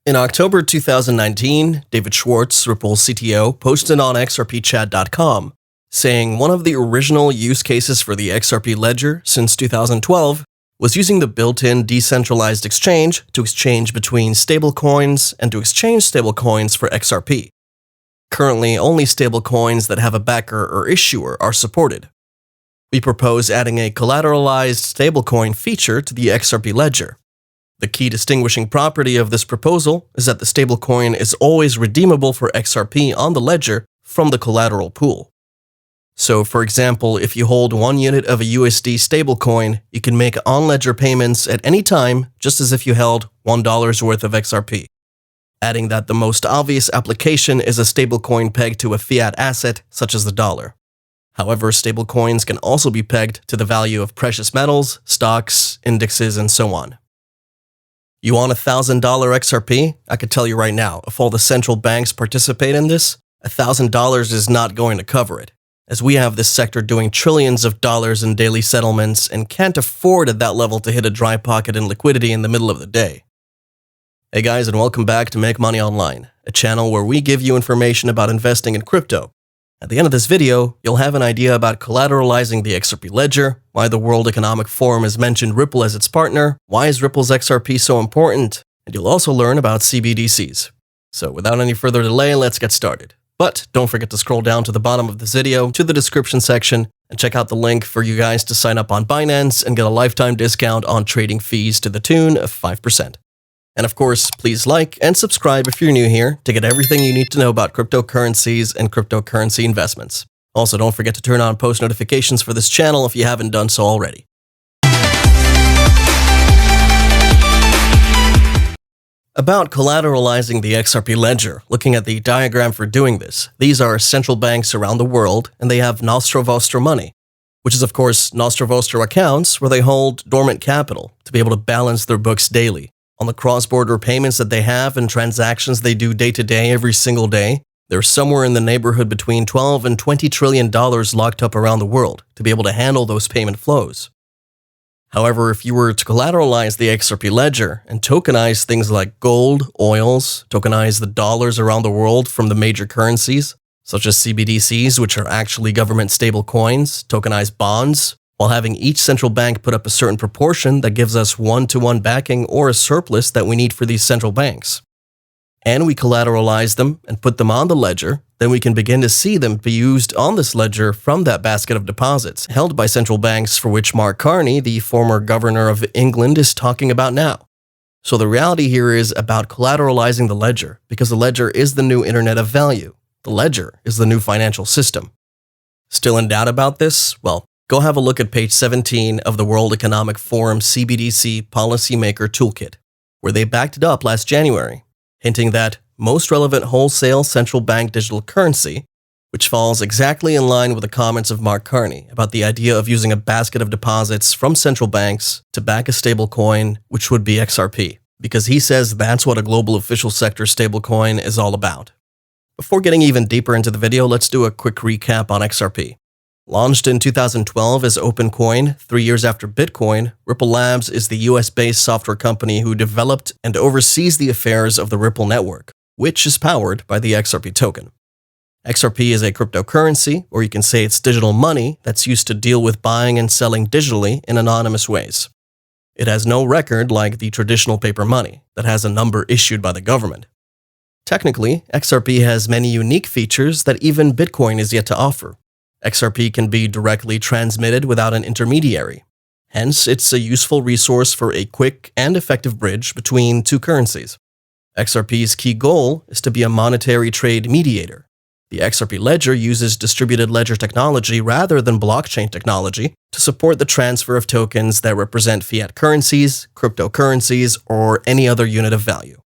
In October 2019, David Schwartz, Ripple's CTO, posted on XRPchat.com, saying one of the original use cases for the XRP ledger since 2012 was using the built-in decentralized exchange to exchange between stablecoins and to exchange stablecoins for XRP. Currently, only stablecoins that have a backer or issuer are supported. We propose adding a collateralized stablecoin feature to the XRP ledger. The key distinguishing property of this proposal is that the stablecoin is always redeemable for XRP on the ledger from the collateral pool. So, for example, if you hold 1 unit of a USD stablecoin, you can make on-ledger payments at any time, just as if you held $1 worth of XRP. Adding that the most obvious application is a stablecoin pegged to a fiat asset, such as the dollar. However, stablecoins can also be pegged to the value of precious metals, stocks, indexes, and so on. You want $1,000 XRP? I can tell you right now, if all the central banks participate in this, $1,000 is not going to cover it, as we have this sector doing trillions of dollars in daily settlements and can't afford at that level to hit a dry pocket in liquidity in the middle of the day. Hey guys, and welcome back to Make Money Online, a channel where we give you information about investing in crypto. At the end of this video, you'll have an idea about collateralizing the XRP ledger, why the World Economic Forum has mentioned Ripple as its partner, why is Ripple's XRP so important, and you'll also learn about CBDCs. So without any further delay, let's get started. But don't forget to scroll down to the bottom of this video to the description section and check out the link for you guys to sign up on Binance and get a lifetime discount on trading fees to the tune of 5%. And of course, please like and subscribe if you're new here to get everything you need to know about cryptocurrencies and cryptocurrency investments. Also, don't forget to turn on post notifications for this channel if you haven't done so already. About collateralizing the XRP ledger, looking at the diagram for doing this, these are central banks around the world, and they have Nostro Vostro money, which is of course Nostro Vostro accounts where they hold dormant capital to be able to balance their books daily. On the cross-border payments that they have and transactions they do day to day every single day, they're somewhere in the neighborhood between $12 and $20 trillion locked up around the world to be able to handle those payment flows. However, if you were to collateralize the XRP ledger and tokenize things like gold, oils, tokenize the dollars around the world from the major currencies, such as CBDCs, which are actually government stable coins, tokenize bonds, while having each central bank put up a certain proportion that gives us one-to-one backing or a surplus that we need for these central banks. And we collateralize them and put them on the ledger, then we can begin to see them be used on this ledger from that basket of deposits held by central banks for which Mark Carney, the former governor of England, is talking about now. So the reality here is about collateralizing the ledger, because the ledger is the new internet of value. The ledger is the new financial system. Still in doubt about this? Well, go have a look at page 17 of the World Economic Forum CBDC Policymaker Toolkit, where they backed it up last January, hinting that most relevant wholesale central bank digital currency, which falls exactly in line with the comments of Mark Carney about the idea of using a basket of deposits from central banks to back a stablecoin, which would be XRP, because he says that's what a global official sector stablecoin is all about. Before getting even deeper into the video, let's do a quick recap on XRP. Launched in 2012 as OpenCoin, 3 years after Bitcoin, Ripple Labs is the US-based software company who developed and oversees the affairs of the Ripple network, which is powered by the XRP token. XRP is a cryptocurrency, or you can say it's digital money that's used to deal with buying and selling digitally in anonymous ways. It has no record like the traditional paper money that has a number issued by the government. Technically, XRP has many unique features that even Bitcoin is yet to offer. XRP can be directly transmitted without an intermediary. Hence, it's a useful resource for a quick and effective bridge between two currencies. XRP's key goal is to be a monetary trade mediator. The XRP ledger uses distributed ledger technology rather than blockchain technology to support the transfer of tokens that represent fiat currencies, cryptocurrencies, or any other unit of value.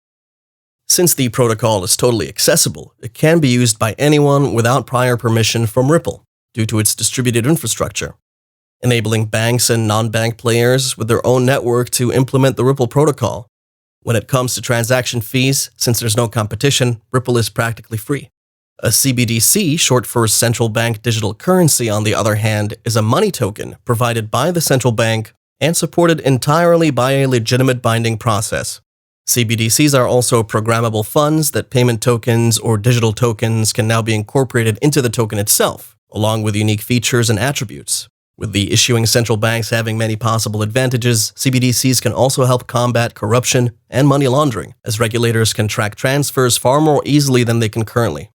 Since the protocol is totally accessible, it can be used by anyone without prior permission from Ripple, due to its distributed infrastructure, enabling banks and non-bank players with their own network to implement the Ripple protocol. When it comes to transaction fees, since there's no competition, Ripple is practically free. A CBDC, short for Central Bank Digital Currency, on the other hand, is a money token provided by the central bank and supported entirely by a legitimate binding process. CBDCs are also programmable funds that payment tokens or digital tokens can now be incorporated into the token itself, along with unique features and attributes. With the issuing central banks having many possible advantages, CBDCs can also help combat corruption and money laundering, as regulators can track transfers far more easily than they can currently.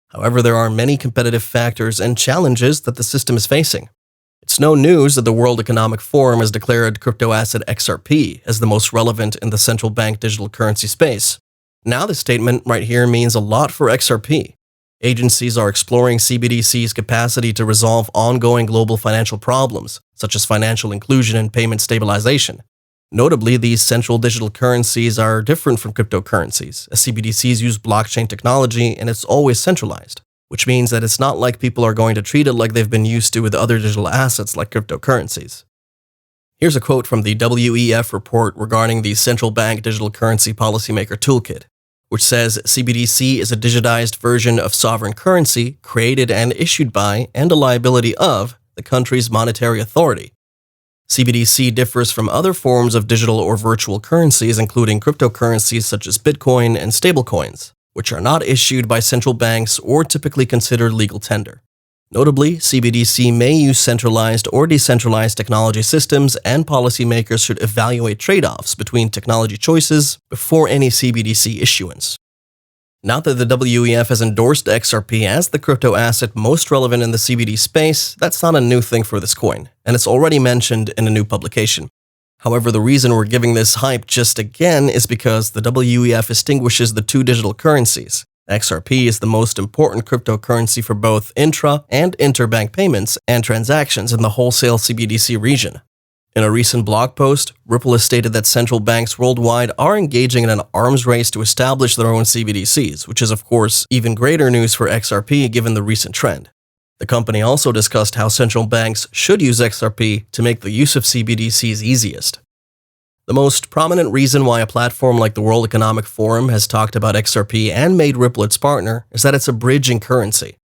However, there are many competitive factors and challenges that the system is facing. It's no news that the World Economic Forum has declared crypto asset XRP as the most relevant in the central bank digital currency space. Now this statement right here means a lot for XRP. Agencies are exploring CBDC's capacity to resolve ongoing global financial problems, such as financial inclusion and payment stabilization. Notably, these central digital currencies are different from cryptocurrencies, as CBDCs use blockchain technology and it's always centralized, which means that it's not like people are going to treat it like they've been used to with other digital assets like cryptocurrencies. Here's a quote from the WEF report regarding the Central Bank Digital Currency Policymaker Toolkit, which says CBDC is a digitized version of sovereign currency created and issued by and a liability of the country's monetary authority. CBDC differs from other forms of digital or virtual currencies, including cryptocurrencies such as Bitcoin and stablecoins, which are not issued by central banks or typically considered legal tender. Notably, CBDC may use centralized or decentralized technology systems, and policymakers should evaluate trade-offs between technology choices before any CBDC issuance. Now that the WEF has endorsed XRP as the crypto asset most relevant in the CBD space, that's not a new thing for this coin, and it's already mentioned in a new publication. However, the reason we're giving this hype just again is because the WEF distinguishes the two digital currencies. XRP is the most important cryptocurrency for both intra- and interbank payments and transactions in the wholesale CBDC region. In a recent blog post, Ripple has stated that central banks worldwide are engaging in an arms race to establish their own CBDCs, which is of course even greater news for XRP given the recent trend. The company also discussed how central banks should use XRP to make the use of CBDCs easiest. The most prominent reason why a platform like the World Economic Forum has talked about XRP and made Ripple its partner is that it's a bridging currency.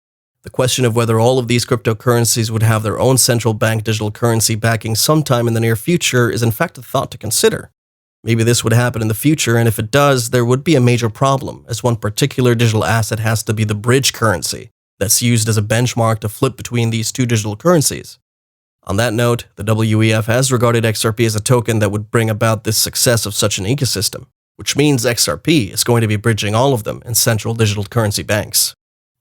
The question of whether all of these cryptocurrencies would have their own central bank digital currency backing sometime in the near future is in fact a thought to consider. Maybe this would happen in the future, and if it does, there would be a major problem, as one particular digital asset has to be the bridge currency that's used as a benchmark to flip between these two digital currencies. On that note, the WEF has regarded XRP as a token that would bring about this success of such an ecosystem, which means XRP is going to be bridging all of them in central digital currency banks.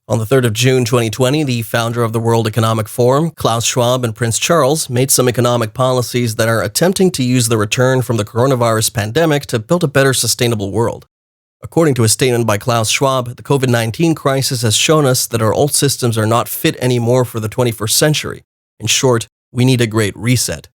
On the 3rd of June 2020, the founder of the World Economic Forum, Klaus Schwab and Prince Charles, made some economic policies that are attempting to use the return from the coronavirus pandemic to build a better sustainable world. According to a statement by Klaus Schwab, the COVID-19 crisis has shown us that our old systems are not fit anymore for the 21st century. In short, we need a great reset.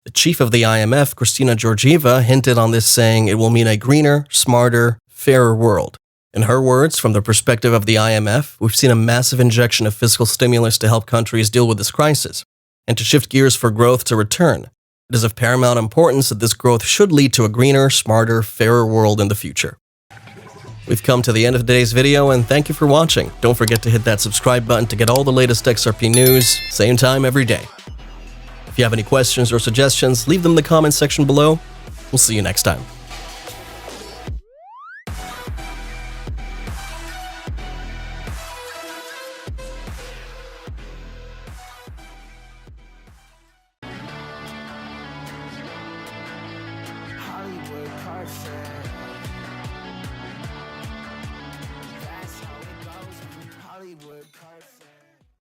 The chief of the IMF, Kristalina Georgieva, hinted on this, saying it will mean a greener, smarter, fairer world. In her words, from the perspective of the IMF, we've seen a massive injection of fiscal stimulus to help countries deal with this crisis, and to shift gears for growth to return. It is of paramount importance that this growth should lead to a greener, smarter, fairer world in the future. We've come to the end of today's video, and thank you for watching. Don't forget to hit that subscribe button to get all the latest XRP news, same time every day. If you have any questions or suggestions, leave them in the comments section below. We'll see you next time. Hollywood car set. That's how it goes. Hollywood car set.